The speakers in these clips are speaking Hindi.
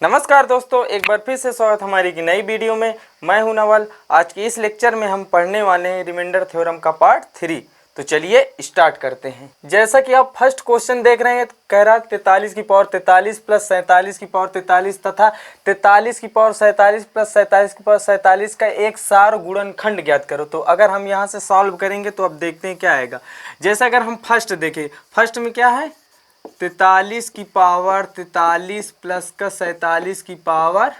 नमस्कार दोस्तों, एक बार फिर से स्वागत हमारी की नई वीडियो में। मैं हूं नवल। आज की इस लेक्चर में हम पढ़ने वाले हैं रिमाइंडर थ्योरम का पार्ट 3। तो चलिए स्टार्ट करते हैं। जैसा कि आप फर्स्ट क्वेश्चन देख रहे हैं, कह रहा 43 की पावर 43 प्लस 47 की पावर 43 तथा 43 की पावर 47 प्लस 47 की पावर 47 का एक सार गुणनखंड ज्ञात करो। तो अगर हम यहाँ से सॉल्व करेंगे तो अब देखते हैं क्या आएगा। जैसे अगर हम फर्स्ट देखें, फर्स्ट में क्या है 43 की पावर 43 प्लस का 47 की पावर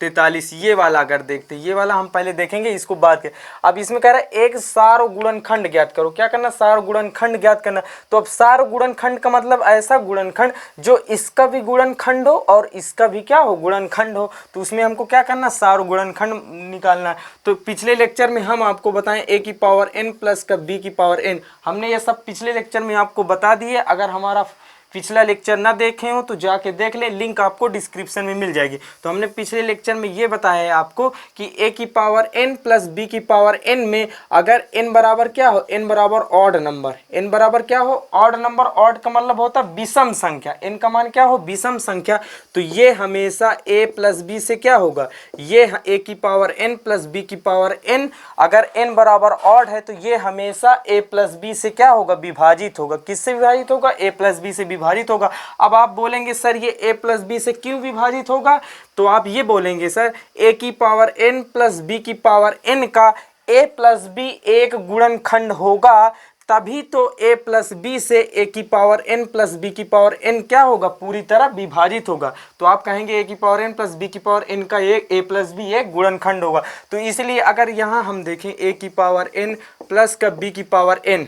43, ये वाला अगर देखते हैं, ये वाला हम पहले देखेंगे, इसको बाद के। अब इसमें कह रहा है एक सार गुणनखंड ज्ञात करो। क्या करना? सार गुणनखंड ज्ञात करना। तो अब सार गुणनखंड का मतलब ऐसा गुणनखंड जो इसका भी गुणनखंड हो और इसका भी क्या हो, गुणनखंड हो। तो उसमें हमको क्या करना, सार गुणनखंड निकालना है। तो पिछले लेक्चर में हम आपको बताएं a की पावर n प्लस का b की पावर n, हमने ये सब पिछले लेक्चर में आपको बता दिए। अगर हमारा पिछला लेक्चर ना देखे हो तो जाके देख ले, लिंक आपको डिस्क्रिप्शन में मिल जाएगी। तो हमने पिछले लेक्चर में ये बताया है आपको कि a की पावर n प्लस b की पावर n में अगर n बराबर क्या हो, n बराबर ऑड नंबर, n बराबर क्या हो, ऑड नंबर। ऑड का मतलब होता है विषम संख्या, n का मान क्या हो, विषम संख्या। तो ये हमेशा a प्लस b से क्या होगा, ये a की पावर n प्लस b की पावर n अगर n बराबर ऑड है तो ये हमेशा a प्लस b से क्या होगा, विभाजित होगा। किससे विभाजित होगा? a प्लस b से विभाजित होगा। अब आप बोलेंगे सर ये a प्लस बी से क्यों विभाजित होगा? तो आप ये बोलेंगे सर a की पावर n प्लस b की पावर n का a प्लस b एक गुणनखंड होगा, तभी तो a प्लस बी से a की पावर n प्लस b की पावर n क्या होगा, पूरी तरह विभाजित होगा। तो आप कहेंगे a की पावर n प्लस b की पावर n का एक a प्लस b एक गुणनखंड होगा। तो इसलिए अगर यहाँ हम देखें a की पावर n प्लस का b की पावर n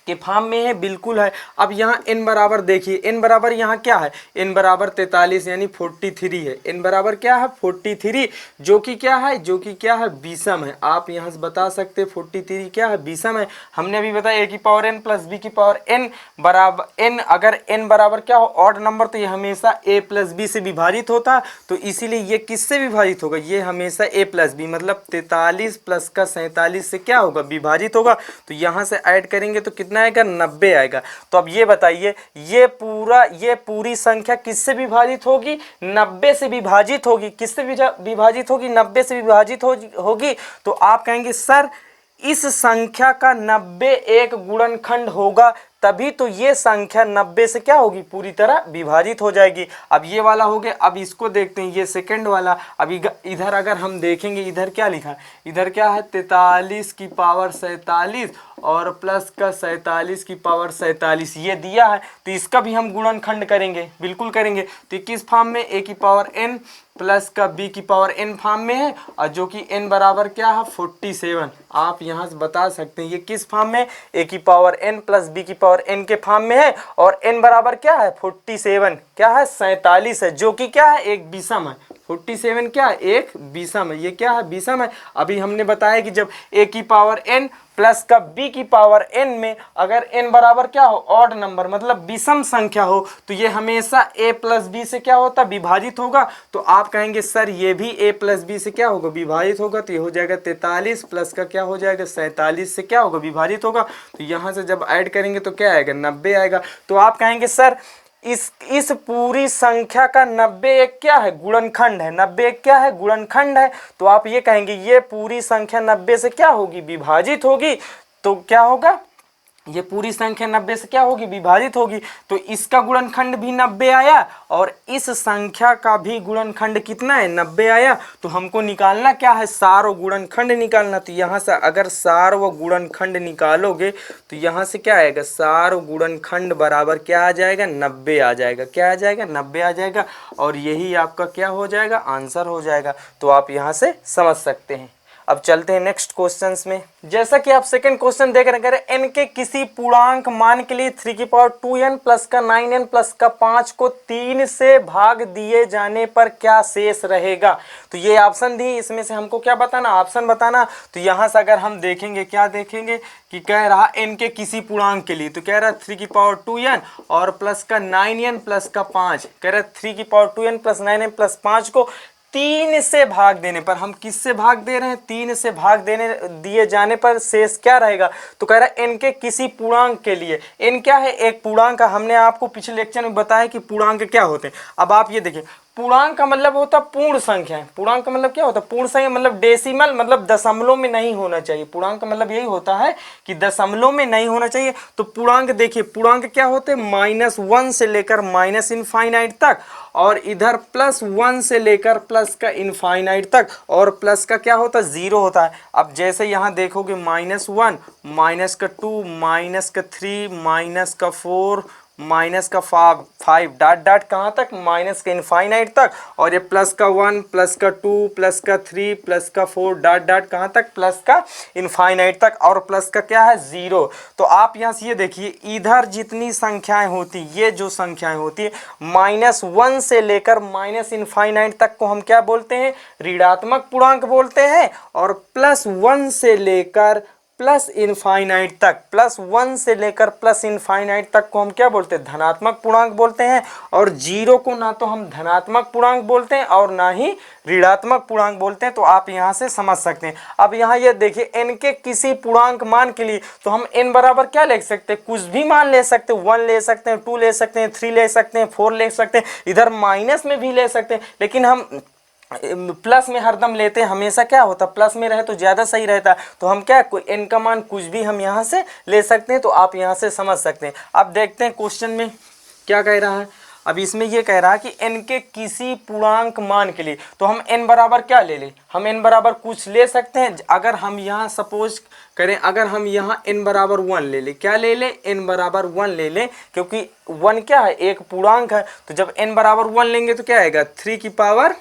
के फॉर्म में है, बिल्कुल है। अब यहाँ n बराबर देखिए, n बराबर यहाँ क्या है, n बराबर 43 यानी 43 है। n बराबर क्या है, 43, जो कि क्या है, जो कि क्या है, विषम है। आप यहाँ से बता सकते 43 क्या है, विषम है। हमने अभी बताया a की पावर n प्लस b की पावर n बराबर n, अगर n बराबर क्या हो, ऑड नंबर, तो ये हमेशा a प्लस b से विभाजित होता। तो इसीलिए ये किससे विभाजित होगा, ये हमेशा a प्लस b मतलब 43 प्लस का 47 से क्या होगा, विभाजित होगा। तो यहाँ से ऐड करेंगे तो कितना आएगा, 90 आएगा। तो अब ये बताइए, ये पूरी संख्या किससे विभाजित होगी, 90 से विभाजित होगी। किससे विभाजित होगी, 90 से विभाजित होगी। तो आप कहेंगे सर इस संख्या का 90 एक गुणनखंड होगा, तभी तो ये संख्या 90 से क्या होगी, पूरी तरह विभाजित हो जाएगी। अब ये वाला हो गया। अब इसको देखते हैं, ये सेकंड वाला। अब इधर अगर हम देखेंगे, इधर क्या लिखा है, इधर क्या है 43 की पावर 47 और प्लस का 47 की पावर 47 ये दिया है। तो इसका भी हम गुणनखंड करेंगे, बिल्कुल करेंगे। तो किस फॉर्म में, a की पावर n प्लस का b की पावर n फॉर्म में है, और जो कि n बराबर क्या है, 47। आप यहाँ से बता सकते हैं ये किस फॉर्म में, a की पावर n प्लस b की पावर n के फॉर्म में है, और n बराबर क्या है, 47 क्या है, 47 है, जो कि क्या है, एक विषम है। 47 क्या है, एक विषम है। ये क्या है, विषम है। अभी हमने बताया कि जब a की पावर n प्लस का b की पावर n में अगर n बराबर क्या हो, ऑड नंबर मतलब विषम संख्या हो, तो ये हमेशा a प्लस b से क्या होता, विभाजित होगा। तो आप कहेंगे सर ये भी a प्लस b से क्या होगा, विभाजित होगा। तो ये हो जाएगा 43 प्लस का क्या हो जाएगा, 47 से क्या होगा, विभाजित होगा। तो यहाँ से जब ऐड करेंगे तो क्या आएगा, 90 आएगा। तो आप कहेंगे सर इस पूरी संख्या का 90 एक क्या है, गुणनखंड है। 90 एक क्या है, गुणनखंड है। तो आप ये कहेंगे ये पूरी संख्या 90 से क्या होगी, विभाजित होगी। तो क्या होगा, ये पूरी संख्या 90 से क्या होगी, विभाजित होगी। तो इसका गुणनखंड भी 90 आया और इस संख्या का भी गुणनखंड कितना है, 90 आया। तो हमको निकालना क्या है, सार व गुणनखंड निकालना। तो यहाँ से अगर सार व गुणनखंड निकालोगे तो यहाँ से क्या आएगा, सार व गुणनखंड बराबर क्या आ जाएगा, 90 आ जाएगा। क्या आ जाएगा, 90 आ जाएगा। और यही आपका क्या हो जाएगा, आंसर हो जाएगा। तो आप यहाँ से समझ सकते हैं। अब चलते हैं नेक्स्ट क्वेश्चंस में। जैसा कि आप सेकंड क्वेश्चन देख रहे हैं, n के किसी पूर्णांक मान के लिए 3 की पावर 2n प्लस का 9n प्लस का 5 को 3 से भाग दिए जाने पर क्या शेष रहेगा। तो ये ऑप्शन दी, इसमें से हमको क्या बताना, ऑप्शन बताना। तो यहाँ से अगर हम देखेंगे, क्या देखेंगे कि कह रहा n के किसी पूर्णांक के लिए, तो कह रहा 3 की पावर 2n और प्लस का 9n प्लस का 5, कह रहा 3 की power 2n plus 9n plus 5 को 3 से भाग देने पर, हम किससे भाग दे रहे हैं, 3 से भाग देने दिए जाने पर शेष क्या रहेगा। तो कह रहा है n के किसी पूर्णांक के लिए, n क्या है, एक पूर्णांक। हमने आपको पिछले लेक्चर में बताया कि पूर्णांक क्या होते हैं। अब आप ये देखिए, पूर्णांक का मतलब होता है पूर्ण संख्या। पूर्णांक का मतलब क्या होता है? पूर्ण संख्या मतलब डेसिमल, मतलब दशमलव में नहीं होना चाहिए। पूर्णांक का मतलब यही होता है कि दशमलव में नहीं होना चाहिए। तो पूर्णांक देखिए, पूर्णांक क्या होते हैं? -1 से लेकर माइनस इनफाइनाइट तक, और इधर +1 से लेकर प्लस का इनफाइनाइट तक, और प्लस का क्या होता है? 0 होता है। अब जैसे यहाँ देखोगे -1, -2, -3, -4, -5 डॉट डॉट कहाँ तक? माइनस के इनफाइनाइट तक, और ये +1, +2, +3, +4 डॉट डॉट कहाँ तक? प्लस का इनफाइनाइट तक, और प्लस का क्या है? 0। तो आप यहाँ से ये देखिए, इधर जितनी संख्याएं होती, ये जो संख्याएं होती है -1 से लेकर माइनस इनफाइनाइट तक को हम क्या बोलते हैं? ऋणात्मक पूर्णांक बोलते हैं। और +1 से लेकर प्लस इनफाइनाइट तक, +1 से लेकर प्लस इनफाइनाइट तक को हम क्या बोलते हैं? धनात्मक पूर्णांक बोलते हैं। और 0 को ना तो हम धनात्मक पूर्णांक बोलते हैं और ना ही ऋणात्मक पूर्णांक बोलते हैं। तो आप यहाँ से समझ सकते हैं। अब यहाँ ये देखिए, n के किसी पूर्णांक मान के लिए तो हम n बराबर क्या लिख सकते हैं? कुछ भी मान ले सकते हैं। 1 ले सकते हैं, 2 ले सकते हैं, 3 ले सकते हैं, 4 ले सकते हैं, इधर माइनस में भी ले सकते हैं। लेकिन हम प्लस में हरदम लेते हैं। हमेशा क्या होता है? प्लस में रहे तो ज़्यादा सही रहता है। तो हम क्या, कोई n का मान कुछ भी हम यहाँ से ले सकते हैं। तो आप यहाँ से समझ सकते हैं। अब देखते हैं क्वेश्चन में क्या कह रहा है। अब इसमें ये कह रहा है कि n के किसी पूर्णांक मान के लिए तो हम n बराबर क्या ले लें? हम n बराबर कुछ ले सकते हैं। अगर हम यहाँ सपोज करें, अगर हम यहाँ n बराबर 1 ले लें, क्या ले लें? n बराबर 1 ले लें, क्योंकि 1 क्या है? एक पूर्णांक है। तो जब n बराबर 1 लेंगे तो क्या आएगा? 3 की पावर,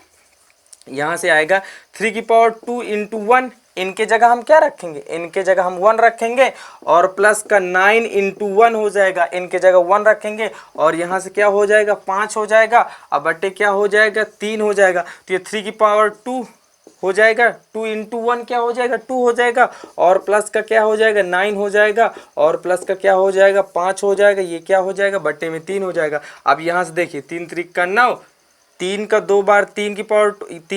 यहाँ से आएगा 3 की पावर 2 × 1। इनके जगह हम क्या रखेंगे? इनके जगह हम 1 रखेंगे, और प्लस का 9 × 1 हो जाएगा। इनके जगह 1 रखेंगे, और यहाँ से क्या हो जाएगा? 5 हो जाएगा। अब बटे क्या हो जाएगा? 3 हो जाएगा। तो ये 3 की पावर 2 हो जाएगा, 2 × 1 क्या हो जाएगा? 2 हो जाएगा, और प्लस का क्या हो जाएगा? 9 हो जाएगा, और प्लस का क्या हो जाएगा? 5 हो जाएगा। ये क्या हो जाएगा? बटे में 3 हो जाएगा। अब यहाँ से देखिए, 3 × 3 = 9, 3 का 2 बार 3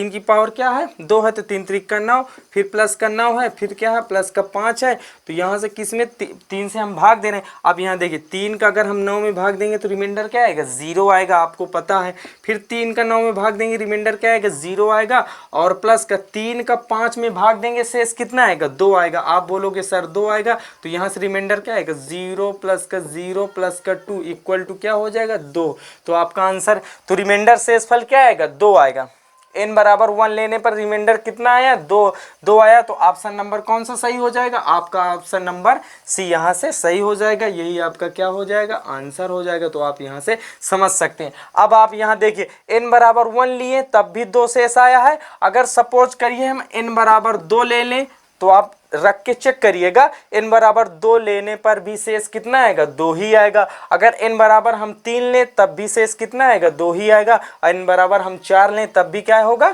की पावर क्या है? 2 है। तो 3 × 3 = 9, फिर प्लस का 9 है, फिर क्या है? प्लस का 5 है। तो यहाँ से किस में? 3 से हम भाग दे रहे हैं। अब यहाँ देखिए, 3 का अगर हम 9 में भाग देंगे तो रिमाइंडर क्या आएगा? 0 आएगा, आपको पता है। फिर 3 का 9 में भाग देंगे, रिमाइंडर क्या आएगा? 0 आएगा। और प्लस का 3 का 5 में भाग देंगे, शेष कितना आएगा? 2 आएगा। आप बोलोगे सर 2 आएगा, तो यहाँ से रिमाइंडर क्या आएगा? 0 प्लस का 0 प्लस का 2 इक्वल टू क्या हो जाएगा? 2। तो आपका आंसर, तो रिमाइंडर शेष फल क्या आएगा? 2 आएगा। n बराबर 1 लेने पर रिमाइंडर कितना आया? 2 आया। तो ऑप्शन नंबर कौन सा सही हो जाएगा? आपका ऑप्शन नंबर सी यहाँ से सही हो जाएगा। यही आपका क्या हो जाएगा? आंसर हो जाएगा। तो आप यहाँ से समझ सकते हैं। अब आप यहाँ देखिए, n बराबर 1 लिए तब भी 2 शेष आया है। अगर सपोज करिए हम n बराबर 2 ले लें, तो आप रख के चेक करिएगा, n बराबर 2 लेने पर भी शेष कितना आएगा? 2 ही आएगा। अगर n बराबर हम 3 लें तब भी शेष कितना आएगा? 2 ही आएगा। n बराबर हम 4 लें तब भी क्या होगा?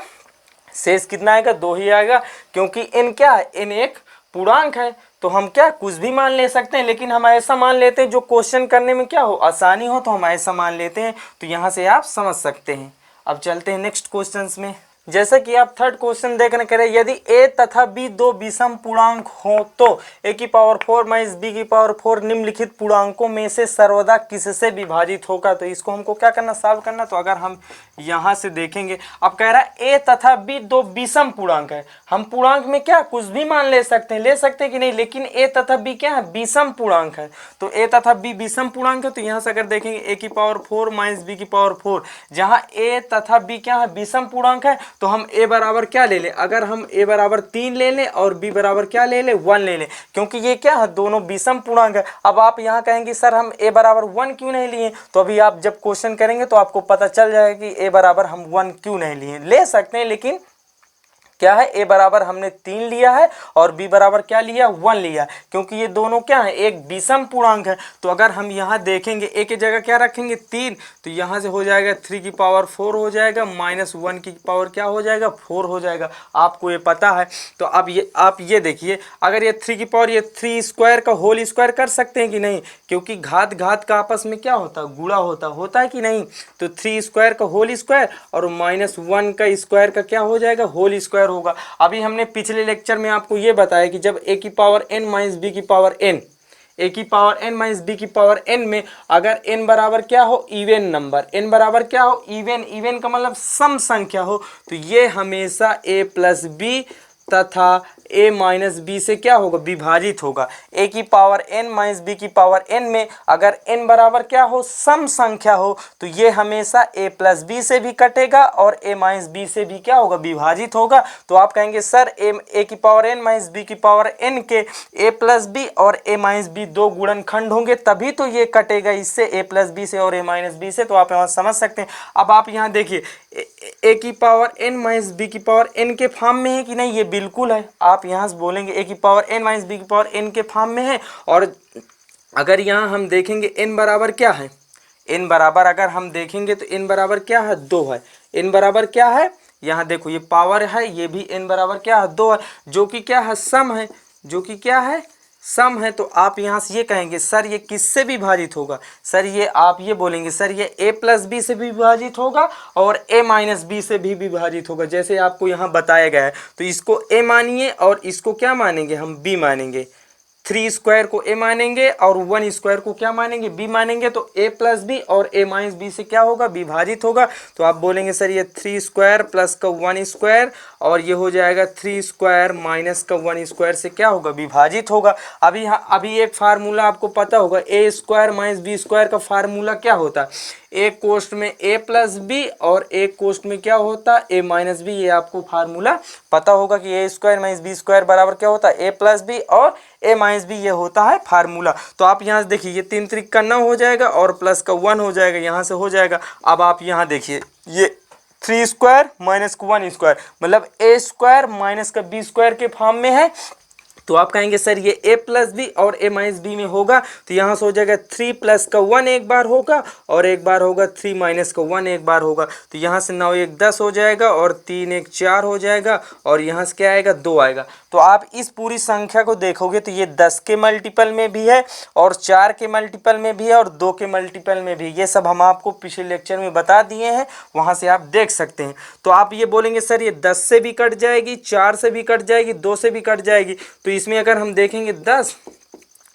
शेष कितना आएगा? 2 ही आएगा। क्योंकि n क्या है? n एक पूर्णांक है। तो हम क्या, कुछ भी मान ले सकते हैं। लेकिन हम ऐसा मान लेते हैं जो क्वेश्चन करने में क्या हो, आसानी हो, तो हम ऐसा मान लेते हैं। तो यहाँ से आप समझ सकते हैं। अब चलते हैं नेक्स्ट क्वेश्चन में। जैसा कि आप थर्ड क्वेश्चन देखने करें, यदि a तथा b दो विषम पूर्णांक हो तो a की पावर 4 माइनस b की पावर 4 निम्नलिखित पूर्णांकों में से सर्वदा किससे विभाजित होगा? तो इसको हमको क्या करना, सॉल्व करना। तो अगर हम यहाँ से देखेंगे, अब कह रहा है a तथा b दो विषम पूर्णांक है। हम पूर्णांक में क्या कुछ भी मान ले सकते हैं, ले सकते हैं कि नहीं, लेकिन a तथा b क्या है? विषम पूर्णांक है। तो a तथा b विषम पूर्णांक है। तो यहाँ से अगर देखेंगे a की पावर 4 माइनस b की पावर 4, जहाँ a तथा b क्या है? विषम पूर्णांक है। तो हम a बराबर क्या ले लें? अगर हम a बराबर 3 ले लें और b बराबर क्या ले लें? 1 ले लें, क्योंकि ये क्या है? दोनों विषम पूर्णांक है। अब आप यहाँ कहेंगे सर हम a बराबर 1 क्यों नहीं लिए? तो अभी आप जब क्वेश्चन करेंगे तो आपको पता चल जाएगा कि a बराबर हम 1 क्यों नहीं लिए। ले सकते हैं, लेकिन क्या है, a बराबर हमने 3 लिया है और b बराबर क्या लिया? 1 लिया, क्योंकि ये दोनों क्या है? एक विषम पूर्णांक है। तो अगर हम यहाँ देखेंगे a की जगह क्या रखेंगे? 3, तो यहाँ से हो जाएगा 3 की पावर 4 हो जाएगा, माइनस 1 की पावर क्या हो जाएगा? 4 हो जाएगा। आपको ये पता है। तो अब ये आप ये देखिए, अगर ये 3 की पावर, ये 3 स्क्वायर का होल स्क्वायर कर सकते हैं कि नहीं? क्योंकि घात घात का आपस में क्या होता है? गुणा होता है कि नहीं? तो 3 स्क्वायर का होल स्क्वायर और माइनस 1 का स्क्वायर का क्या हो जाएगा? होल स्क्वायर होगा। अभी हमने पिछले लेक्चर में आपको ये बताया कि जब a की पावर n माइनस b की पावर n, ए की पावर n माइनस बी की पावर n में अगर n बराबर क्या हो, इवन नंबर, n बराबर क्या हो, इवन का मतलब सम संख्या हो, तो ये हमेशा a प्लस बी तथा a माइनस बी से क्या होगा, विभाजित होगा। a की पावर n माइनस बी की पावर n में अगर n बराबर क्या हो, सम संख्या हो, तो ये हमेशा a प्लस बी से भी कटेगा और a माइनस बी से भी क्या होगा, विभाजित होगा। तो आप कहेंगे सर a की पावर n माइनस बी की पावर n के a प्लस बी और a माइनस बी दो गुणनखंड होंगे तभी तो ये कटेगा इससे, a प्लस बी से और a माइनस बी से। तो आप यहाँ समझ सकते हैं। अब आप यहाँ देखिए a की पावर n माइनस बी की पावर n के फॉर्म में है कि नहीं, ये बिल्कुल है। आप यहाँ से बोलेंगे a की पावर n माइनस बी की पावर n के फॉर्म में है। और अगर यहाँ हम देखेंगे n बराबर क्या है, n बराबर अगर हम देखेंगे तो n बराबर क्या है, 2 है। n बराबर क्या है, यहाँ देखो ये पावर है, ये भी n बराबर क्या है, 2 है, जो कि क्या है, सम है, जो कि क्या है, सम है। तो आप यहाँ से ये कहेंगे सर ये किससे विभाजित होगा, सर ये आप ये बोलेंगे सर ये a प्लस बी से भी विभाजित होगा और a माइनस बी से भी विभाजित होगा, जैसे आपको यहाँ बताया गया है। तो इसको a मानिए और इसको क्या मानेंगे, हम b मानेंगे। 3 स्क्वायर को a मानेंगे और 1 स्क्वायर को क्या मानेंगे, b मानेंगे। तो a प्लस बी और a माइनस बी से क्या होगा, विभाजित होगा। तो आप बोलेंगे सर ये 3 स्क्वायर प्लस का 1 स्क्वायर और ये हो जाएगा 3 स्क्वायर माइनस का 1 स्क्वायर से क्या होगा, विभाजित होगा। अभी एक फार्मूला आपको पता होगा, a square minus B square का फार्मूला क्या होता है, एक कोष्ठ में a प्लस बी और एक कोष्ठ में क्या होता है, a माइनस बी। ये आपको फार्मूला पता होगा कि a square minus B square बराबर क्या होता है, a प्लस बी और a माइनस बी, ये होता है फार्मूला। तो आप यहाँ से देखिए ये 3 त्रिक का 9 हो जाएगा और प्लस का 1 हो जाएगा, यहाँ से हो जाएगा। अब आप यहाँ देखिए ये 3 स्क्वायर माइनस का 1 स्क्वायर मतलब a स्क्वायर माइनस का बी स्क्वायर के फॉर्म में है। तो आप कहेंगे सर ये a प्लस बी और a माइनस बी में होगा, तो यहाँ से हो जाएगा 3 प्लस का 1 एक बार होगा और एक बार होगा 3 माइनस का 1 एक बार होगा। तो यहाँ से 9 1 10 हो जाएगा और 3 1 4 हो जाएगा और यहाँ से क्या आएगा, 2 आएगा। तो आप इस पूरी संख्या को देखोगे तो ये 10 के मल्टीपल में भी है और 4 के मल्टीपल में भी है और 2 के मल्टीपल में भी। ये सब हम आपको पिछले लेक्चर में बता दिए हैं, वहाँ से आप देख सकते हैं। तो आप ये बोलेंगे सर ये 10 से भी कट जाएगी, 4 से भी कट जाएगी, 2 से भी कट जाएगी। तो इसमें अगर हम देखेंगे 10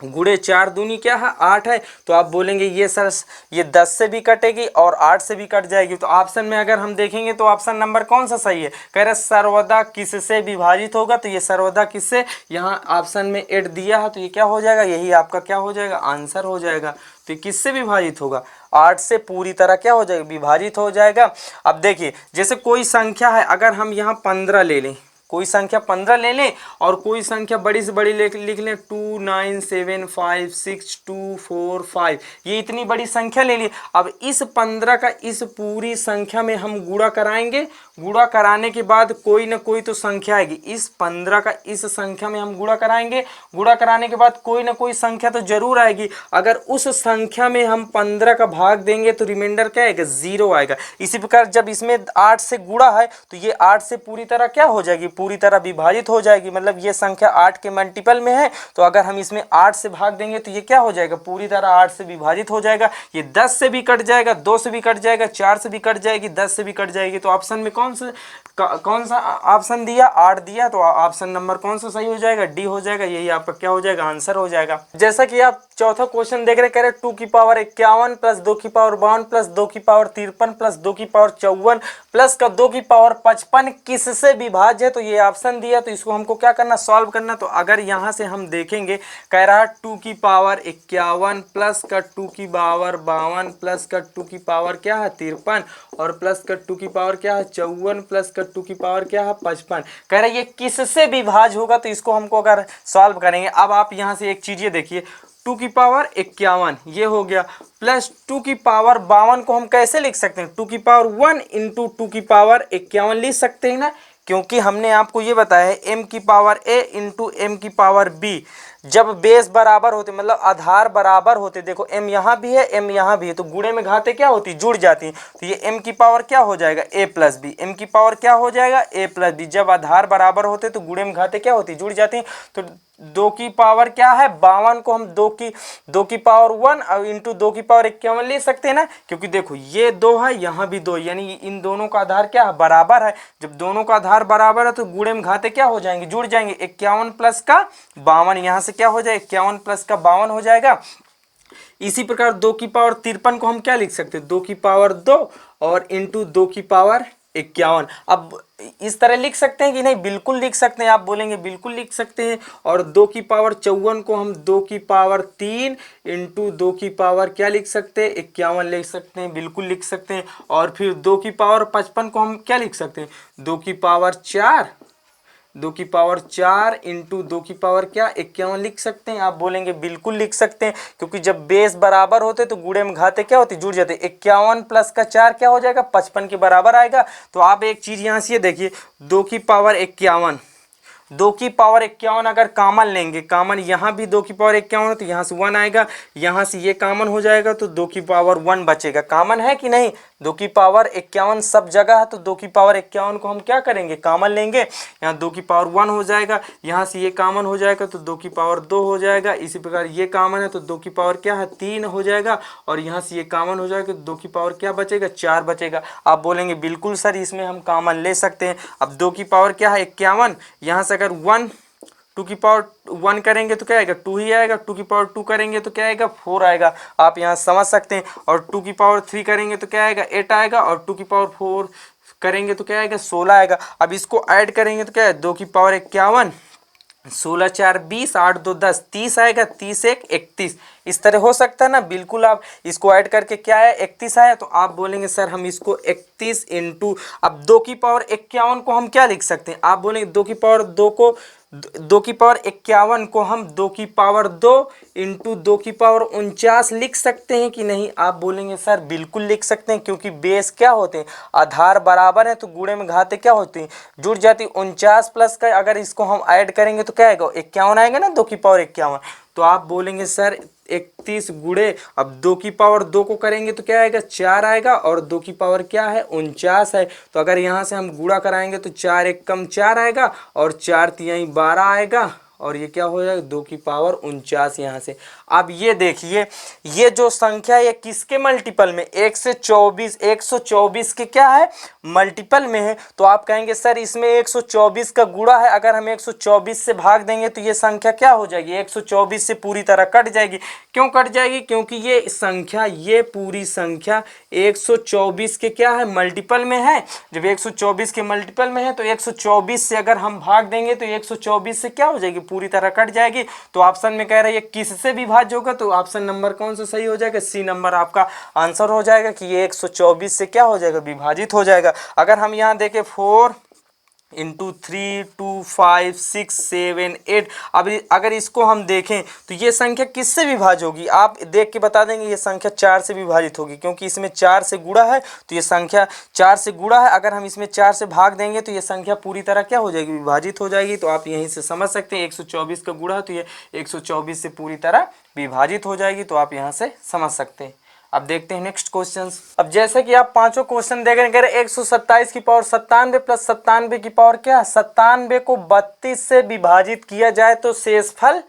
गुणे 4 दूनी क्या है, 8 है। तो आप बोलेंगे ये सर ये 10 से भी कटेगी और 8 से भी कट जाएगी। तो ऑप्शन में अगर हम देखेंगे तो ऑप्शन नंबर कौन सा सही है, कह रहे सर्वदा किससे विभाजित होगा। तो ये सर्वदा किससे, यहाँ ऑप्शन में 8 दिया है, तो ये क्या हो जाएगा, यही आपका क्या हो जाएगा, आंसर हो जाएगा। तो किससे विभाजित होगा, 8 से पूरी तरह क्या हो जाएगा, विभाजित हो जाएगा। अब देखिए जैसे कोई संख्या है, अगर हम यहाँ 15 ले लें, कोई संख्या 15 ले लें और कोई संख्या बड़ी से बड़ी लिख लें 2 9 7 5 6 2 4 5, ये इतनी बड़ी संख्या ले ली। अब इस 15 का इस पूरी संख्या में हम गुणा कराएंगे, गुणा कराने के बाद कोई ना कोई तो संख्या आएगी। इस 15 का इस संख्या में हम गुणा कराएंगे, गुणा कराने के बाद कोई ना कोई संख्या तो जरूर आएगी। अगर उस संख्या में हम 15 का भाग देंगे तो रिमाइंडर क्या आएगा, 0 आएगा। इसी प्रकार जब इसमें 8 से गुणा है तो ये 8 से पूरी तरह क्या हो जाएगी, पूरी तरह विभाजित हो जाएगी। मतलब ये संख्या 8 के मल्टीपल में है, तो अगर हम इसमें 8 से भाग देंगे तो ये क्या हो जाएगा, पूरी तरह 8 से विभाजित हो जाएगा। ये 10 से भी कट जाएगा, 2 से भी कट जाएगा, 4 से भी कट जाएगी, 10 से भी कट जाएगी। तो ऑप्शन में कौन सा ऑप्शन दिया, 8 दिया। तो ऑप्शन नंबर कौन सा सही हो जाएगा, डी हो जाएगा। यही आपका क्या हो जाएगा, आंसर हो जाएगा। जैसा कि आप चौथा क्वेश्चन देख रहे, कह रहे 2 की पावर 51 प्लस 2 की पावर 52 प्लस 2 की पावर 53 प्लस 2 की पावर 54 प्लस का 2 की पावर 55 किससे विभाज्य है। तो ये ऑप्शन दिया, तो इसको हमको क्या करना, सॉल्व करना। तो अगर यहाँ से हम देखेंगे, कह रहा 2 की पावर 51 प्लस का 2 की पावर 52 प्लस का 2 की पावर क्या है 53 और प्लस का 2 की पावर क्या है 54 प्लस का 2 की पावर क्या है 55। कह रहा है ये किससे विभाज्य होगा। तो इसको हमको अगर सॉल्व करेंगे, अब आप यहाँ से एक चीज ये देखिए, 2 की पावर 51 ये हो गया, प्लस 2 की पावर 52 को हम कैसे लिख सकते हैं, 2 की पावर 1 इंटू 2 की पावर 51 लिख सकते हैं ना, क्योंकि हमने आपको ये बताया है m की पावर a इंटू m की पावर b। जब बेस बराबर होते मतलब आधार बराबर होते, देखो m यहाँ भी है m यहाँ भी है, तो गुणे में घाते क्या होती, जुड़ जाती। तो ये m की पावर क्या हो जाएगा, a प्लस बी, m की पावर क्या हो जाएगा, a प्लस बी। जब आधार बराबर होते तो गुणे में घाते क्या होती, जुड़ जाती। तो 2 की पावर क्या है 52 को हम 2 की पावर 1 और इंटू 2 की पावर 51 ले सकते हैं ना, क्योंकि देखो ये 2 है यहाँ भी 2, यानी इन दोनों का आधार क्या है, बराबर है। जब दोनों का आधार बराबर है तो गुणे में घाते क्या हो जाएंगे, जुड़ जाएंगे। 51 प्लस का 52, यहाँ से से क्या हो जाएगा 51 प्लस का 52 हो जाएगा। इसी प्रकार 2 की पावर 53 को हम क्या लिख सकते हैं 2 की पावर 2 और इंटू 2 की पावर 51। अब इस तरह लिख सकते हैं कि नहीं, बिल्कुल लिख सकते हैं। आप बोलेंगे बिल्कुल लिख सकते हैं। और 2 की पावर 54 को हम 2 की पावर 3 इंटू 2 की पावर क्या लिख सकते हैं 51 लिख सकते हैं, बिल्कुल लिख सकते हैं। और फिर 2 की पावर 55 को हम क्या लिख सकते हैं 2 की पावर 4 2 की पावर 4 इंटू 2 की पावर क्या 51 लिख सकते हैं। आप बोलेंगे बिल्कुल लिख सकते हैं, क्योंकि जब बेस बराबर होते तो गुणे में घाते क्या होती जुड़ जाते। 51 प्लस का 4 क्या हो जाएगा 55 के बराबर आएगा। तो आप एक चीज यहाँ से देखिए 2 की पावर 51 2 की पावर 51 अगर कॉमन लेंगे, कॉमन यहाँ भी 2 की पावर 51 है तो यहाँ से 1 आएगा, यहाँ से ये कॉमन हो जाएगा तो 2 की पावर 1 बचेगा। कॉमन है कि नहीं 2 की पावर 51 सब जगह है, तो 2 की पावर 51 को हम क्या करेंगे कॉमन लेंगे, यहाँ 2 की पावर 1 हो जाएगा, यहाँ से ये कॉमन हो जाएगा तो 2 की पावर 2 हो जाएगा। इसी प्रकार ये कॉमन है तो 2 की पावर क्या है 3 हो जाएगा, और यहाँ से ये कॉमन हो जाएगा तो 2 की पावर क्या बचेगा 4 बचेगा। आप बोलेंगे बिल्कुल सर इसमें हम कॉमन ले सकते हैं। अब 2 की पावर क्या है 51, यहाँ से अगर 1 2 की पावर 1 करेंगे तो क्या आएगा 2 ही आएगा, 2 की पावर 2 करेंगे तो क्या आएगा 4 आएगा। आप यहाँ समझ सकते हैं। और 2 की पावर 3 करेंगे तो क्या आएगा 8 आएगा, और 2 की पावर 4 करेंगे तो क्या आएगा 16 आएगा। अब इसको ऐड करेंगे तो क्या है 2 की पावर 51 16 4 20 8 2 10 30 आएगा, 30 1 31। इस तरह हो सकता है ना, बिल्कुल। आप इसको ऐड करके क्या है 31 आया, तो आप बोलेंगे सर हम इसको 31 इंटू, अब 2 की पावर 51 को हम क्या लिख सकते हैं, आप बोलेंगे 2 की पावर 2 को 2 की पावर 51 को हम 2 की पावर 2 इंटू 2 की पावर 49 लिख सकते हैं कि नहीं। आप बोलेंगे सर बिल्कुल लिख सकते हैं, क्योंकि बेस क्या होते हैं आधार बराबर है तो गुणे में घाते क्या होते हैं जुड़ जाती। 49 प्लस का अगर इसको हम ऐड करेंगे तो क्या आएगा 51 आएगा ना 2 की पावर 51। तो आप बोलेंगे सर 31 गुणे, अब 2 की पावर 2 को करेंगे तो क्या आएगा 4 आएगा, और 2 की पावर क्या है 49 है। तो अगर यहाँ से हम गुणा कराएंगे तो 4 1 कम 4 आएगा, और 4 3 12 आएगा, और ये क्या हो जाएगा 2 की पावर 49 यहाँ से। अब ये देखिए ये जो संख्या ये किसके मल्टीपल में 1 से 24 124 के क्या है मल्टीपल में है। तो आप कहेंगे सर इसमें 124 का गुणा है, अगर हम 124 से भाग देंगे तो ये संख्या क्या हो जाएगी 124 से पूरी तरह कट जाएगी। क्यों कट जाएगी, क्योंकि ये संख्या ये पूरी संख्या 124 के क्या है मल्टीपल में है। जब 124 के मल्टीपल में है तो 124 से अगर हम भाग देंगे तो 124 से क्या हो जाएगी पूरी तरह कट जाएगी। तो ऑप्शन में कह रहा है ये किससे विभाज्य होगा, तो ऑप्शन नंबर कौन सा सही हो जाएगा सी नंबर आपका आंसर हो जाएगा कि ये 124 से क्या हो जाएगा विभाजित हो जाएगा। अगर हम यहाँ देखें 4 इंटू 3 2 5 6 7 8, अब अगर इसको हम देखें तो ये संख्या किससे विभाज्य होगी, आप देख के बता देंगे ये संख्या 4 से विभाजित होगी, क्योंकि इसमें 4 से गुणा है तो ये संख्या 4 से गुणा है। अगर हम इसमें 4 से भाग देंगे तो ये संख्या पूरी तरह क्या हो जाएगी विभाजित हो जाएगी। तो आप यहीं से समझ सकते हैं 124 का गुणा है तो ये 124 से पूरी तरह विभाजित हो जाएगी। तो आप यहाँ से समझ सकते हैं। अब देखते हैं नेक्स्ट क्वेश्चन। अब जैसे कि आप पांचों क्वेश्चन देख रहे हैं 127 की पावर 97 प्लस 97 की पावर क्या है 97 को 32 से विभाजित किया जाए तो शेषफल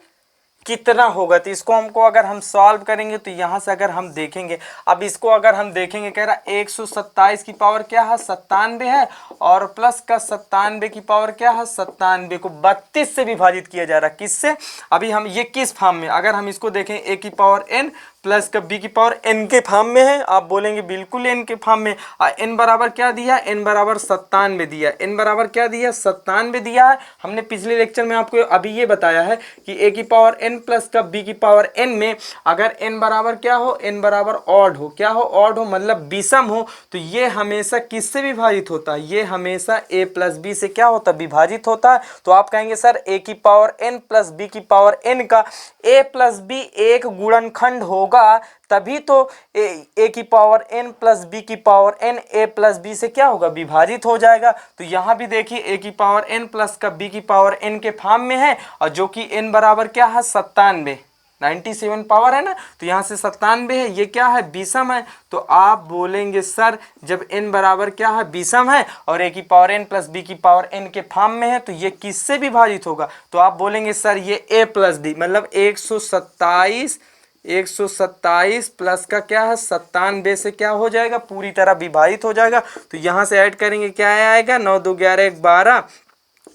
कितना होगा। तो इसको हमको अगर हम सॉल्व करेंगे तो यहाँ से अगर हम देखेंगे, अब इसको अगर हम देखेंगे कह रहा 127 की पावर क्या है 97 है, और प्लस का 97 की पावर क्या है 97 को 32 से विभाजित किया जा रहा है किससे। अभी हम ये किस फॉर्म में, अगर हम इसको देखें a की पावर n प्लस का b की पावर n के फॉर्म में है, आप बोलेंगे बिल्कुल n के फॉर्म में। n बराबर क्या दिया n बराबर 97 दिया, n बराबर क्या दिया 97 दिया है। हमने पिछले लेक्चर में आपको अभी ये बताया है कि a की पावर n प्लस का b की पावर n में अगर n बराबर क्या हो n बराबर ऑड हो, क्या हो ऑड हो मतलब विषम हो, तो ये हमेशा किससे विभाजित होता है ये हमेशा a प्लस b से क्या होता है विभाजित होता है। तो आप कहेंगे सर a की पावर n प्लस b की पावर n का a प्लस b एक गुणनखंड होगा तभी तो a की पावर n प्लस b की power n a plus b से क्या होगा विभाजित हो जाएगा। तो यहाँ भी देखिए a की पावर n प्लस का b की पावर n के फॉर्म में है, और जो कि n बराबर क्या है 97 97 पावर है ना, तो यहाँ से 97 है, ये क्या है विषम है। तो आप बोलेंगे सर जब n बराबर क्या है विषम है और a की पावर n प्लस b की पावर n के फॉर्म में है तो ये किससे विभाजित होगा। तो आप बोलेंगे सर ये a प्लस d मतलब 127 प्लस का क्या है 97 से क्या हो जाएगा पूरी तरह विभाजित हो जाएगा। तो यहाँ से ऐड करेंगे क्या आएगा 9 2 11 1 12,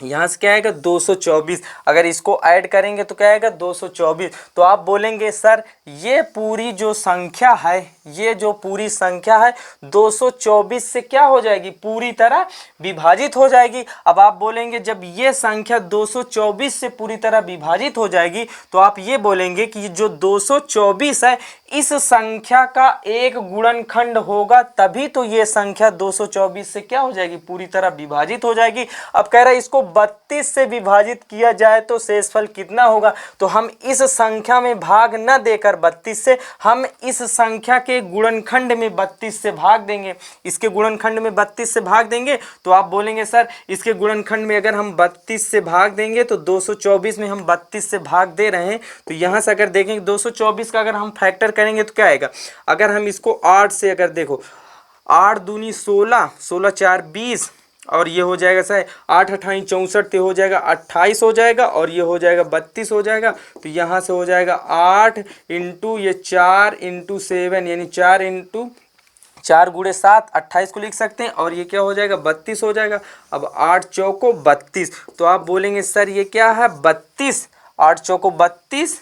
यहाँ से क्या आएगा 224। अगर इसको ऐड करेंगे तो क्या आएगा 224। तो आप बोलेंगे सर ये पूरी जो संख्या है, ये जो पूरी संख्या है 224 से क्या हो जाएगी, पूरी तरह विभाजित हो जाएगी। अब आप बोलेंगे जब ये संख्या 224 से पूरी तरह विभाजित हो जाएगी तो आप ये बोलेंगे कि जो 224 है इस संख्या का एक गुणनखंड होगा, तभी तो ये संख्या 224 से क्या हो जाएगी, पूरी तरह विभाजित हो जाएगी। अब कह रहा है इसको 32 से विभाजित किया जाए तो शेषफल कितना होगा। तो हम इस संख्या में भाग न देकर 32 से, हम इस संख्या के गुणनखंड में 32 से भाग देंगे। इसके गुणनखंड में 32 से भाग देंगे तो आप बोलेंगे सर इसके गुणनखंड में अगर हम 32 से भाग देंगे तो 224 में हम 32 से भाग दे रहे हैं, तो यहाँ से अगर देखेंगे 224 का अगर हम फैक्टर करेंगे तो क्या आएगा। अगर हम इसको 8 से अगर देखो 8 दूनी 16, 16 4 20 और ये हो जाएगा सर 8 अट्ठाई 64 तो हो जाएगा 28 हो जाएगा और ये हो जाएगा 32 हो जाएगा। तो यहाँ से हो जाएगा 8 इंटू ये 4 इंटू 7 यानी 4 इंटू 4 गुणे 7 28 को लिख सकते हैं और ये क्या हो जाएगा 32 हो जाएगा। अब 8 चौको 32, तो आप बोलेंगे सर ये क्या है 32, 8 चौको 32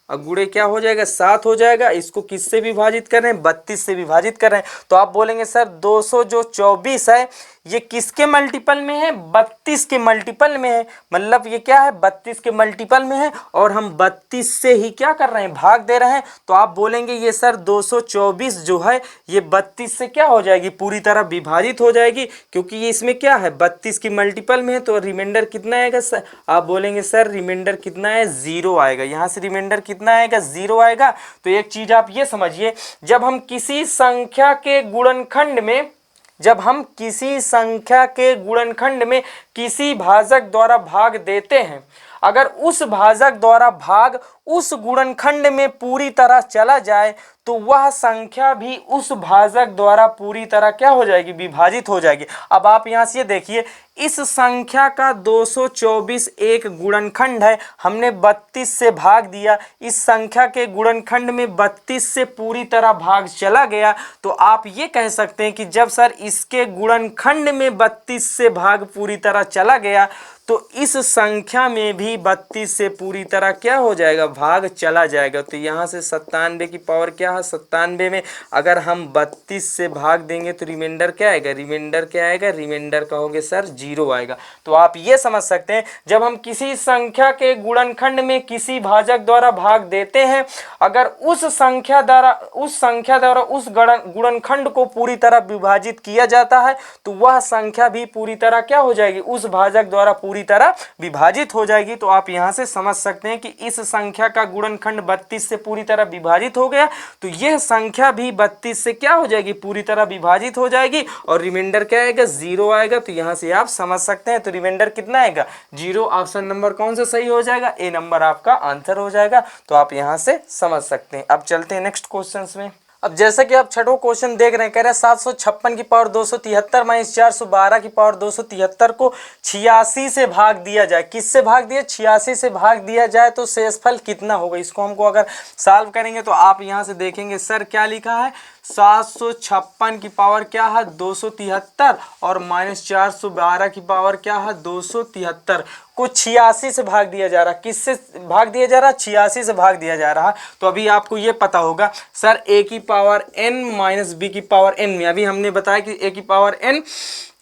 और गुणे क्या हो जाएगा 7 हो जाएगा। इसको किससे विभाजित कर रहे हैं, 32 से विभाजित कर रहे हैं। तो आप बोलेंगे सर 224 है ये किसके मल्टीपल में है, 32 के मल्टीपल में है, मतलब ये क्या है 32 के मल्टीपल में है और हम 32 से ही क्या कर रहे हैं, भाग दे रहे हैं। तो आप बोलेंगे ये सर 224 जो है ये 32 से क्या हो जाएगी, पूरी तरह विभाजित हो जाएगी, क्योंकि ये इसमें क्या है 32 की मल्टीपल में है। तो रिमाइंडर कितना आएगा सर, आप बोलेंगे सर रिमाइंडर कितना है 0 आएगा। यहाँ से रिमाइंडर कितना आएगा 0 आएगा। तो एक चीज आप ये समझिए, जब हम किसी संख्या के गुणनखंड में, जब हम किसी संख्या के गुणनखंड में किसी भाजक द्वारा भाग देते हैं, अगर उस भाजक द्वारा भाग उस गुणनखंड में पूरी तरह चला जाए तो वह संख्या भी उस भाजक द्वारा पूरी तरह क्या हो जाएगी, विभाजित हो जाएगी। अब आप यहाँ से देखिए इस संख्या का 224 एक गुणनखंड है, हमने 32 से भाग दिया, इस संख्या के गुणनखंड में 32 से पूरी तरह भाग चला गया। तो आप ये कह सकते हैं कि जब सर इसके गुणनखंड में 32 से भाग पूरी तरह चला गया तो इस संख्या में भी 32 से पूरी तरह क्या हो जाएगा, भाग चला जाएगा। तो यहाँ से 97 की पावर क्या है, 97 में अगर हम 32 से भाग देंगे तो रिमाइंडर क्या आएगा, रिमाइंडर क्या आएगा, रिमाइंडर कहोगे सर 0 आएगा। तो आप ये समझ सकते हैं जब हम किसी संख्या के गुणनखंड में किसी भाजक द्वारा भाग देते हैं, अगर उस संख्या द्वारा उस गुणनखंड को पूरी तरह विभाजित किया जाता है तो वह संख्या भी पूरी तरह क्या हो जाएगी, उस भाजक द्वारा पूरी तरह विभाजित हो जाएगी। तो आप यहां से समझ सकते हैं कि इस संख्या का गुणनखंड 32 से पूरी तरह विभाजित हो गया तो यह संख्या भी 32 से क्या हो जाएगी, पूरी तरह विभाजित हो जाएगी और रिमाइंडर क्या आएगा 0 आएगा। तो यहां से आप समझ सकते हैं। तो रिमाइंडर कितना आएगा 0। ऑप्शन नंबर कौन सा सही हो जाएगा, ए नंबर आपका आंसर हो जाएगा। तो आप यहां से समझ सकते हैं। अब चलते हैं नेक्स्ट क्वेश्चन में। अब जैसा कि आप छठवां क्वेश्चन देख रहे हैं, कह रहा है 756 की पावर 273 माइनस 412 की पावर 273 को 86 से भाग दिया जाए। किससे भाग दिया, 86 से भाग दिया जाए तो शेषफल कितना होगा। इसको हमको अगर सॉल्व करेंगे तो आप यहां से देखेंगे सर क्या लिखा है, 756 की पावर क्या है 273 और माइनस 412 की पावर क्या है 273 को 86 से भाग दिया जा रहा। किससे भाग दिया जा रहा, 86 से भाग दिया जा रहा। तो अभी आपको ये पता होगा सर a की पावर n माइनस b की पावर n में, अभी हमने बताया कि a की पावर n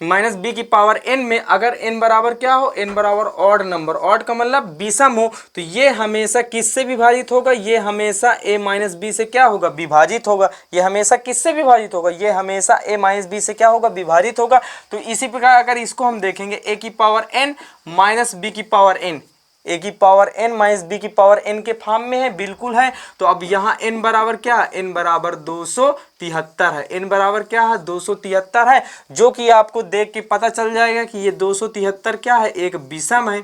माइनस b की पावर n में अगर n बराबर क्या हो, n बराबर ऑड नंबर, ऑड का मतलब विषम हो, तो ये हमेशा किससे विभाजित होगा, ये हमेशा a माइनस b से क्या होगा, विभाजित होगा। ये हमेशा किससे विभाजित होगा, ये हमेशा a माइनस b से क्या होगा, विभाजित होगा। तो इसी प्रकार अगर इसको हम देखेंगे a की पावर n माइनस b की पावर n, a की पावर n माइनस b की पावर n के फॉर्म में है, बिल्कुल है। तो अब यहाँ n बराबर क्या है, n बराबर 273 है, n बराबर क्या है 273 है, जो कि आपको देख के पता चल जाएगा कि ये 273 क्या है, एक विषम है।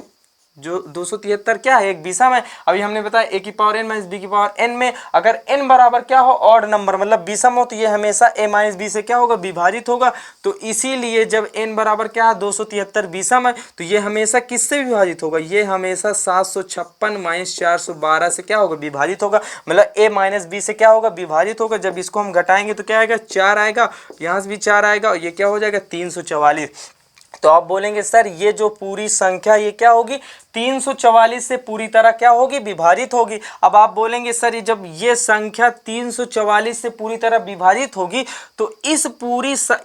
जो 273 क्या है, एक विषम है। अभी हमने बताया a की पावर n माइनस b की पावर n में अगर n बराबर क्या हो, ऑड नंबर मतलब विषम हो, तो ये हमेशा a माइनस b से क्या होगा, विभाजित होगा। तो इसीलिए जब n बराबर क्या है 273 विषम है तो ये हमेशा किससे विभाजित होगा, ये हमेशा 756 माइनस 412 से क्या होगा, विभाजित होगा। मतलब a माइनस b से क्या होगा, विभाजित होगा। जब इसको हम घटाएंगे तो क्या आएगा, 4 आएगा, यहाँ से भी 4 आएगा और ये क्या हो जाएगा 344। तो तो आप बोलेंगे सर ये जो पूरी संख्या ये क्या होगी, 344 से पूरी तरह क्या होगी, विभाजित होगी। अब आप बोलेंगे सर ये जब ये संख्या 344 से पूरी तरह विभाजित होगी तो इस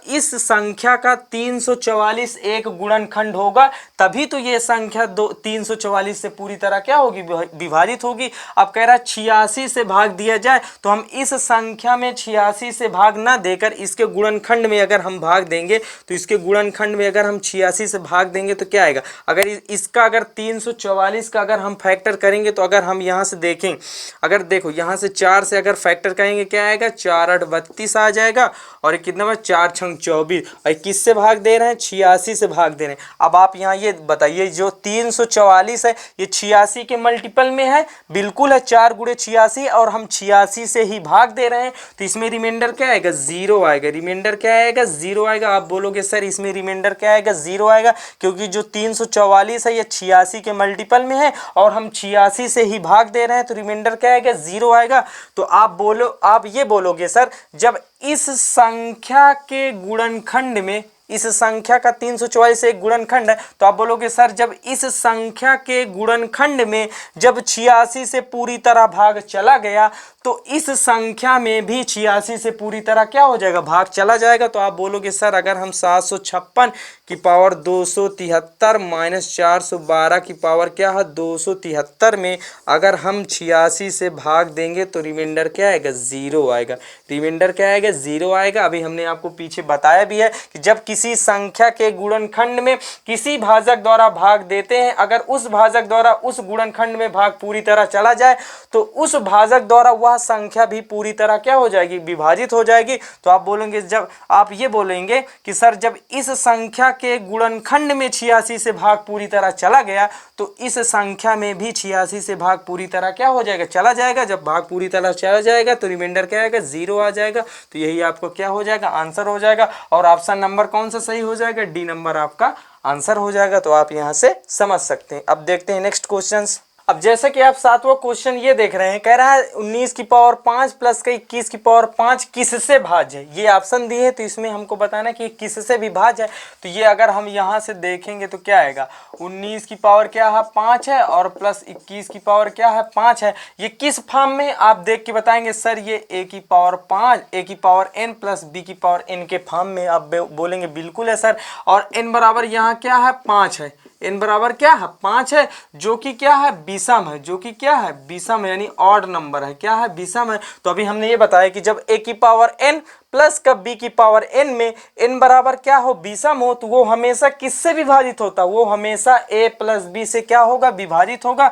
इस संख्या का 344 एक गुणनखंड होगा, तभी तो ये संख्या 344 से पूरी तरह क्या होगी, विभाजित होगी। अब कह रहा है 86 से भाग दिया जाए, तो हम इस संख्या में 86 से भाग ना देकर इसके गुणनखंड में अगर हम भाग देंगे तो इसके गुणनखंड में अगर हम 86 से भाग देंगे तो क्या आएगा, अगर इसका अगर 344 का अगर हम फैक्टर करेंगे तो अगर हम यहाँ से देखें, अगर देखो यहाँ से 4 से अगर फैक्टर करेंगे क्या आएगा, 4 8 32 आ जाएगा और कितना में 4 6 24 और किससे भाग दे रहे हैं, 86 से भाग दे रहे हैं। अब आप यहाँ ये बताइए जो 344 है ये 86 के मल्टीपल में है, बिल्कुल है, 4 गुणे 86 और हम 86 से ही भाग दे रहे हैं, तो इसमें रिमाइंडर क्या आएगा, 0 आएगा। रिमाइंडर क्या आएगा, 0 आएगा। आप बोलोगे सर इसमें रिमाइंडर क्या आएगा, 0 आएगा, क्योंकि जो 344 है ये 86 के मल्टीपल में है और हम 86 से ही भाग दे रहे हैं, तो रिमाइंडर क्या आएगा, 0 आएगा। तो आप ये बोलोगे सर जब इस संख्या के गुणनखंड में, इस संख्या का 344 से एक गुणनखंड है, तो आप बोलोगे सर जब इस संख्या के गुणनखंड में जब 86 से पूरी तरह भाग चला गया तो इस संख्या में भी 86 से पूरी तरह क्या हो जाएगा, भाग चला जाएगा। तो आप बोलोगे सर अगर हम 756 की पावर 273 माइनस 412 की पावर क्या है 273 में अगर हम 86 से भाग देंगे तो रिमाइंडर क्या आएगा, 0 आएगा। रिमाइंडर क्या आएगा, 0 आएगा। अभी हमने आपको पीछे बताया भी है कि जब किसी संख्या के गुणनखंड में किसी भाजक द्वारा भाग देते हैं, अगर उस भाजक द्वारा उस गुणनखंड में भाग पूरी तरह चला जाए तो उस भाजक द्वारा वह संख्या भी पूरी तरह क्या हो जाएगी, विभाजित हो जाएगी। तो आप बोलेंगे, जब आप ये बोलेंगे कि सर जब इस संख्या के गुणनखंड में 86 से भाग पूरी तरह चला गया तो इस संख्या में भी 86 से भाग पूरी तरह क्या हो जाएगा, चला जाएगा। जब भाग पूरी तरह चला जाएगा तो रिमाइंडर क्या आएगा, 0 आ जाएगा। तो यही आपको क्या हो जाएगा, आंसर हो जाएगा। और ऑप्शन नंबर कौन सा सही हो जाएगा, डी नंबर आपका आंसर हो जाएगा। तो आप यहाँ से समझ सकते हैं। अब देखते हैं नेक्स्ट क्वेश्चन। अब जैसे कि आप 7वां क्वेश्चन ये देख रहे हैं, कह रहा है 19 की पावर 5 प्लस का 21 की पावर 5 किससे भाज्य है। ये ऑप्शन दिए हैं तो इसमें हमको बताना कि किससे विभाज्य है। तो ये अगर हम यहाँ से देखेंगे तो क्या आएगा, 19 की पावर क्या है 5 है और प्लस 21 की पावर क्या है 5 है। ये किस फॉर्म में आप देख के बताएंगे सर ये a की पावर 5 a की पावर n प्लस b की पावर n के फॉर्म में। आप बोलेंगे बिल्कुल है सर। और n बराबर यहाँ क्या है 5 है, n बराबर क्या है 5 है, जो कि क्या है विषम है, जो कि क्या है विषम है, यानी ऑड नंबर है, क्या है विषम है। तो अभी हमने ये बताया कि जब a की पावर n प्लस का b की पावर n में n बराबर क्या हो विषम हो तो वो हमेशा किससे विभाजित होता, वो हमेशा a प्लस b से क्या होगा, विभाजित होगा।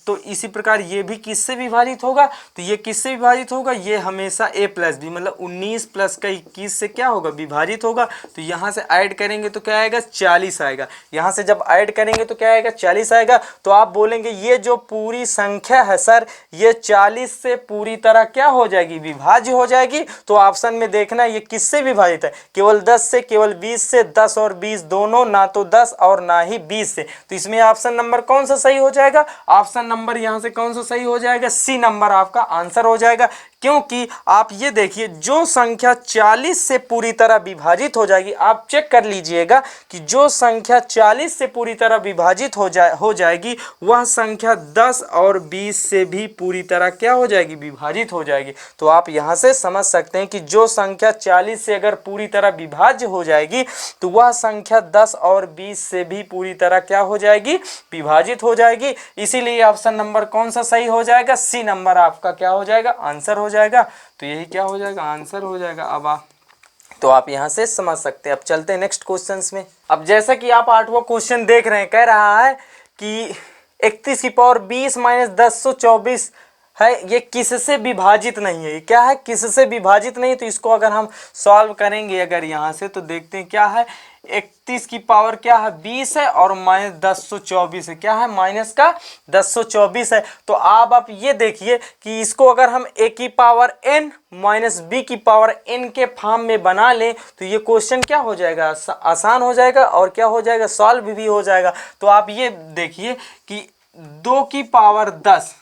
तो इसी प्रकार ये भी किससे विभाजित होगा, तो ये किससे विभाजित होगा, ये हमेशा a प्लस b मतलब 19 प्लस का 21 से क्या होगा, विभाजित होगा। तो यहाँ से ऐड करेंगे तो क्या आएगा 40 आएगा। यहाँ से जब ऐड करेंगे तो क्या आएगा 40 आएगा। तो आप बोलेंगे ये जो पूरी संख्या है सर ये 40 से पूरी तरह क्या हो जाएगी, विभाज्य हो जाएगी। तो ऑप्शन में देखना ये किससे विभाजित है, केवल 10 से, केवल 20 से, 10 और 20 दोनों, ना तो 10 और ना ही 20 से। तो इसमें ऑप्शन नंबर कौन सा सही हो जाएगा, ऑप्शन नंबर यहाँ से कौन सा सही हो जाएगा, सी नंबर आपका आंसर हो जाएगा। क्योंकि आप ये देखिए जो संख्या 40 से पूरी तरह विभाजित हो जाएगी, आप चेक कर लीजिएगा कि जो संख्या 40 से पूरी तरह विभाजित हो जाएगी वह संख्या 10 और 20 से भी पूरी तरह क्या हो जाएगी, विभाजित हो जाएगी। तो आप यहाँ से समझ सकते हैं कि जो संख्या 40 से अगर पूरी तरह विभाज्य हो जाएगी तो वह संख्या 10 और 20 से भी पूरी तरह क्या हो जाएगी, विभाजित हो जाएगी। इसीलिए ऑप्शन नंबर कौन सा सही हो जाएगा, सी नंबर आपका क्या हो जाएगा, आंसर हो जाएगा। तो यही क्या हो जाएगा, आंसर हो जाएगा। अब तो आप यहाँ से समझ सकते हैं। अब चलते हैं नेक्स्ट क्वेश्चंस में। अब जैसा कि आप 8वां क्वेश्चन देख रहे हैं, कह रहा है कि 31 की पावर 20 माइनस 1024 है, ये किससे विभाजित नहीं है, ये क्या है, किससे विभाजित नहीं। तो इसको अगर हम सॉल्व करेंगे अगर यहाँ से तो देखते हैं क्या है, 31 की पावर क्या है 20 है और माइनस 1024 है, क्या है माइनस का 1024 है। तो आप ये देखिए कि इसको अगर हम a की पावर n माइनस b की पावर n के फॉर्म में बना लें तो ये क्वेश्चन क्या हो जाएगा, आसान हो जाएगा और क्या हो जाएगा, सॉल्व भी हो जाएगा। तो आप ये देखिए कि 2 की पावर 10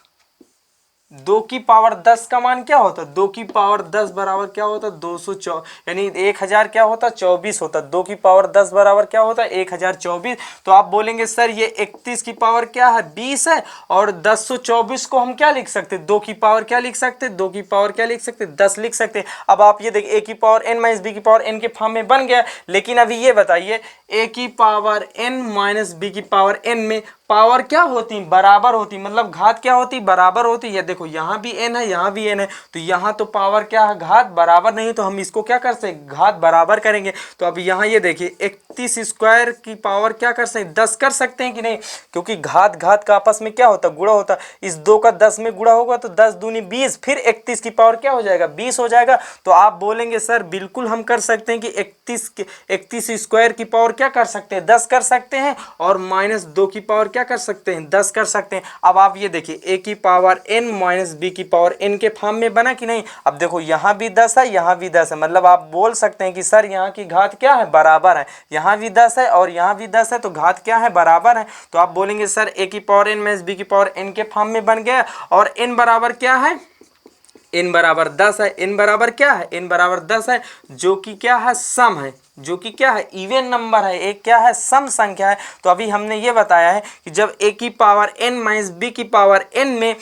2 की पावर 10 का मान क्या होता है, 2 की पावर 10 बराबर क्या होता है 200 यानी 1000 क्या होता है 24 होता है। 2 की पावर 10 बराबर क्या होता है 1024। तो आप बोलेंगे सर ये 31 की पावर क्या है 20 है, और 1024 को हम क्या लिख सकते हैं 2 की पावर क्या लिख सकते हैं 2 की पावर क्या लिख सकते हैं 10 लिख सकते हैं। अब आप ये देखिए a की पावर n माइनस b की पावर n के फॉर्म में बन गया। लेकिन अभी ये बताइए a की पावर n माइनस b की पावर n में पावर क्या होती बराबर होती, मतलब घात क्या होती बराबर होती है। देखो यहाँ भी n है यहाँ भी n है, तो यहाँ तो पावर क्या है घात बराबर नहीं, तो हम इसको क्या कर सकते घात बराबर करेंगे। तो अब यहाँ ये देखिए 31 स्क्वायर की पावर क्या कर सकते 10 कर सकते हैं कि नहीं, क्योंकि घात घात का आपस में क्या होता गुणा होता। इस 2 का 10 में गुणा होगा तो 10 दूनी 20, फिर 31 की पावर क्या हो जाएगा 20 हो जाएगा। तो आप बोलेंगे सर बिल्कुल हम कर सकते हैं कि 31 स्क्वायर की पावर क्या कर सकते हैं 10 कर सकते हैं, और माइनस 2 की पावर क्या कर सकते हैं 10 कर सकते हैं। अब आप ये देखिए a की पावर n माइनस b की पावर n के फॉर्म में बना कि नहीं। अब देखो यहाँ भी 10 है यहाँ भी 10 है, मतलब आप बोल सकते हैं कि सर यहाँ की घात क्या है बराबर है, यहाँ भी 10 है और यहाँ भी 10 है, तो घात क्या है बराबर है। तो आप बोलेंगे सर a की पावर n माइनस b की पावर n के फॉर्म में बन गया, और n बराबर क्या है n बराबर 10 है। n बराबर क्या है n बराबर 10 है, जो कि क्या है सम है, जो कि क्या है इवन नंबर है, एक क्या है सम संख्या है। तो अभी हमने ये बताया है कि जब a की पावर n माइनस b की पावर n में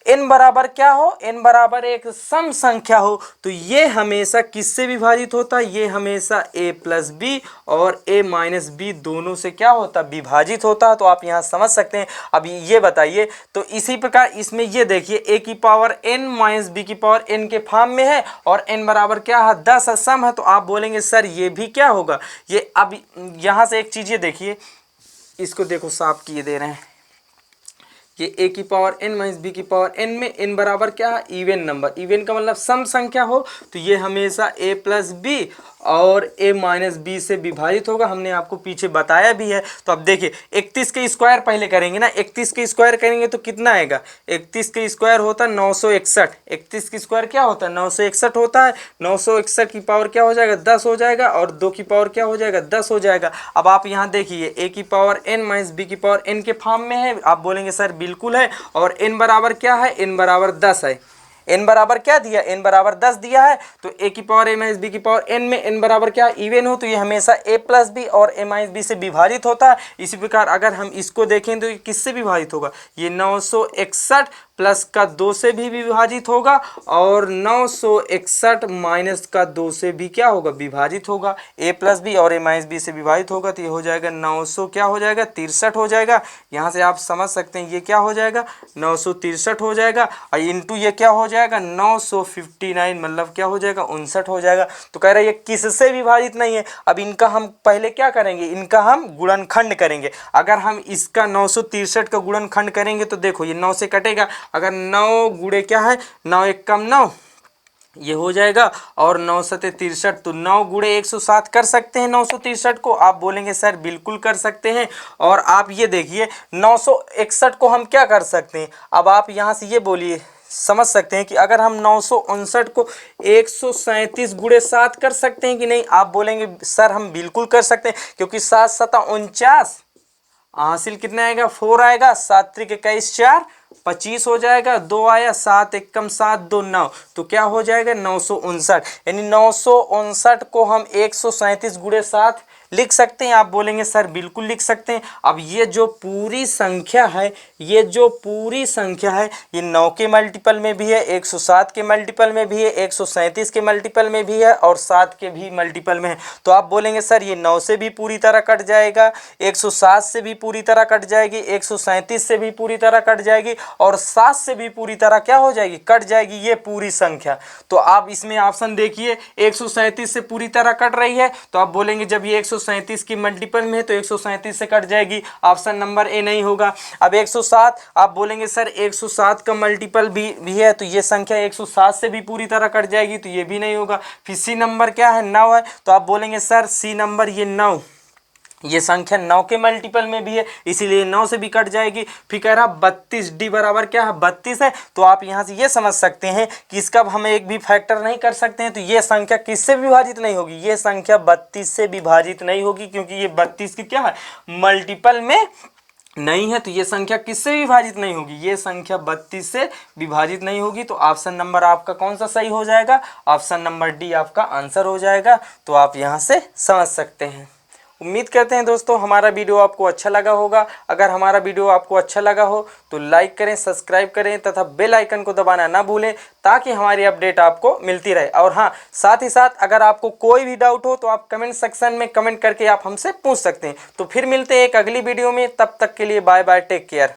n बराबर क्या हो n बराबर एक सम संख्या हो, तो ये हमेशा किससे विभाजित होता है, ये हमेशा a प्लस बी और a माइनस बी दोनों से क्या होता विभाजित होता है। तो आप यहाँ समझ सकते हैं। अभी ये बताइए, तो इसी प्रकार इसमें ये देखिए a की पावर n माइनस b की पावर n के फॉर्म में है, और n बराबर क्या है 10 है सम है। तो आप बोलेंगे सर ये भी क्या होगा ये। अब यहाँ से एक चीज़ ये देखिए, इसको देखो साफ किए दे रहे हैं, ये a की पावर n माइनस b की पावर n में n बराबर क्या है इवन नंबर, इवन का मतलब सम संख्या हो, तो ये हमेशा a प्लस बी और a माइनस बी से विभाजित होगा। हमने आपको पीछे बताया भी है। तो अब देखिए 31 के स्क्वायर पहले करेंगे ना, 31 के स्क्वायर करेंगे तो कितना आएगा 31 के स्क्वायर होता है 961, 31 की स्क्वायर क्या होता है 961 होता है। 961 की पावर क्या हो जाएगा 10 हो जाएगा, और 2 की पावर क्या हो जाएगा 10 हो जाएगा। अब आप यहाँ देखिए a की पावर n माइनस b की पावर n के फॉर्म में है, आप बोलेंगे सर बिल्कुल है, और n बराबर क्या है n बराबर 10 है। n बराबर क्या दिया n बराबर 10 दिया है, तो a की पावर a माइनस b की पावर n में n बराबर क्या इवन हो, तो ये हमेशा a प्लस बी और a माइनस बी से विभाजित होता है। इसी प्रकार अगर हम इसको देखें तो ये किससे विभाजित होगा, ये 961 प्लस का 2 से भी विभाजित होगा, और 961 माइनस का 2 से भी क्या होगा विभाजित होगा। a प्लस बी और a माइनस बी से विभाजित होगा, तो ये हो जाएगा 900 क्या हो जाएगा 63 हो जाएगा। यहाँ से आप समझ सकते हैं ये क्या हो जाएगा 963 हो जाएगा, और इंटू ये क्या हो जाएगा 959, मतलब क्या हो जाएगा 59 हो जाएगा। तो कह रहे ये किससे विभाजित नहीं है। अब इनका हम पहले क्या करेंगे, इनका हम गुणनखंड करेंगे। अगर हम इसका 963 का गुणनखंड करेंगे तो देखो ये 9 से कटेगा, अगर 9 गुणे क्या है 9 एक कम 9 ये हो जाएगा, और 9 सते 63, तो 9 गुणे 107 कर सकते हैं 963 को। आप बोलेंगे सर बिल्कुल कर सकते हैं। और आप ये देखिए 961 को हम क्या कर सकते हैं, अब आप यहाँ से ये बोलिए समझ सकते हैं कि अगर हम 959 को 137 गुणे 7 कर सकते हैं कि नहीं। आप बोलेंगे सर हम बिल्कुल कर सकते हैं, क्योंकि 7 सता 49 हासिल कितना आएगा 4 आएगा, 7 त्रिक 21 4 25 हो जाएगा, 2 आया 7 एक कम 7 2 9, तो क्या हो जाएगा 959। यानी 959 को हम 137 गुणे 7 लिख सकते हैं। आप बोलेंगे सर बिल्कुल लिख सकते हैं। अब ये जो पूरी संख्या है, ये जो पूरी संख्या है ये 9 के मल्टीपल में भी है, 107 के मल्टीपल में भी है, 137 के मल्टीपल में भी है, और 7 के भी मल्टीपल में है। तो आप बोलेंगे सर ये 9 से भी पूरी तरह कट जाएगा, 107 से भी पूरी तरह कट जाएगी, 137 से भी पूरी तरह कट जाएगी, और 7 से भी पूरी तरह क्या हो जाएगी कट जाएगी ये पूरी संख्या। तो आप इसमें ऑप्शन देखिए 137 से पूरी तरह कट रही है, तो आप बोलेंगे जब ये 137 की मल्टीपल में है तो 137 से कट जाएगी, ऑप्शन नंबर ए नहीं होगा। अब 107 आप बोलेंगे सर 107 का मल्टीपल भी है, तो ये संख्या 107 से भी पूरी तरह कट जाएगी, तो ये भी नहीं होगा। फिर सी नंबर क्या है 9 है, तो आप बोलेंगे सर सी नंबर ये 9, ये संख्या 9 के मल्टीपल में भी है, इसीलिए 9 से भी कट जाएगी। फिर कह रहा 32 डी बराबर क्या है 32 है, तो आप यहाँ से ये समझ सकते हैं कि इसका हम एक भी फैक्टर नहीं कर सकते हैं, तो ये संख्या किससे विभाजित नहीं होगी, ये संख्या 32 से विभाजित नहीं होगी, क्योंकि ये 32 की क्या है मल्टीपल में नहीं है तो ये संख्या किससे विभाजित नहीं होगी, ये संख्या 32 से विभाजित नहीं होगी। तो ऑप्शन नंबर आपका कौन सा सही हो जाएगा, ऑप्शन नंबर डी आपका आंसर हो जाएगा। तो आप यहाँ से समझ सकते हैं। उम्मीद करते हैं दोस्तों हमारा वीडियो आपको अच्छा लगा होगा। अगर हमारा वीडियो आपको अच्छा लगा हो तो लाइक करें, सब्सक्राइब करें तथा बेल आइकन को दबाना ना भूलें ताकि हमारी अपडेट आपको मिलती रहे। और हाँ, साथ ही साथ अगर आपको कोई भी डाउट हो तो आप कमेंट सेक्शन में कमेंट करके आप हमसे पूछ सकते हैं। तो फिर मिलते हैं एक अगली वीडियो में, तब तक के लिए बाय बाय, टेक केयर।